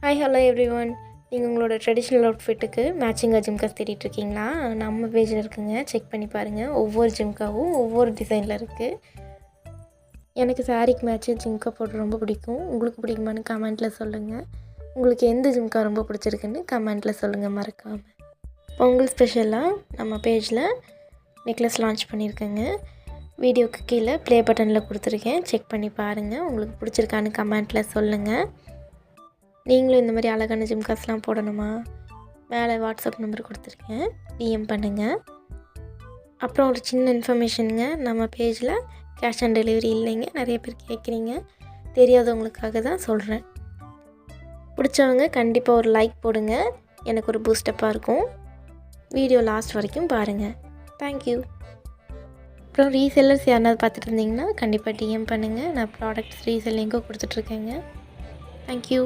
Hi hello everyone. நீங்கள் உங்களோட traditional அவுட்ஃபிட்டுக்கு மேட்சிங்காக ஜிம்காஸ் தேடிட்டு இருக்கீங்களா? நம்ம பேஜில் இருக்குங்க, செக் பண்ணி பாருங்கள். ஒவ்வொரு ஜிம்காவும் ஒவ்வொரு டிசைனில் இருக்குது. எனக்கு சாரீக்கு மேட்ச்சு ஜிம்கா போட்டு ரொம்ப பிடிக்கும். உங்களுக்கு பிடிக்குமான்னு கமெண்ட்டில் சொல்லுங்கள். உங்களுக்கு எந்த ஜிம்கா ரொம்ப பிடிச்சிருக்குன்னு கமெண்ட்டில் சொல்லுங்கள் மறக்காமல். பொங்கல் ஸ்பெஷலாக நம்ம பேஜில் நெக்லஸ் லான்ச் பண்ணியிருக்கேங்க. வீடியோக்கு கீழே ப்ளே பட்டனில் கொடுத்துருக்கேன், செக் பண்ணி பாருங்கள். உங்களுக்கு பிடிச்சிருக்கான்னு கமெண்ட்டில் சொல்லுங்கள். நீங்களும் இந்த மாதிரி அழகான ஜிம்காஸ்லாம் போடணுமா? மேலே வாட்ஸ்அப் நம்பர் கொடுத்துருக்கேன், டிஎம் பண்ணுங்கள். அப்புறம் ஒரு சின்ன இன்ஃபர்மேஷனுங்க, நம்ம பேஜில் கேஷ் ஆன் டெலிவரி இல்லைங்க. நிறைய பேர் கேட்குறீங்க, தெரியாதவங்களுக்காக தான் சொல்கிறேன். பிடிச்சவங்க கண்டிப்பாக ஒரு லைக் போடுங்க, எனக்கு ஒரு பூஸ்டப்பாக இருக்கும். வீடியோ லாஸ்ட் வரைக்கும் பாருங்கள். தேங்க்யூ. அப்புறம் ரீசெல்லர்ஸ் யாருனாவது பார்த்துட்டு இருந்தீங்கன்னா கண்டிப்பாக டிஎம் பண்ணுங்கள். நான் ப்ராடக்ட்ஸ் ரீசெல்லிங்கும் கொடுத்துட்ருக்கேங்க. தேங்க்யூ.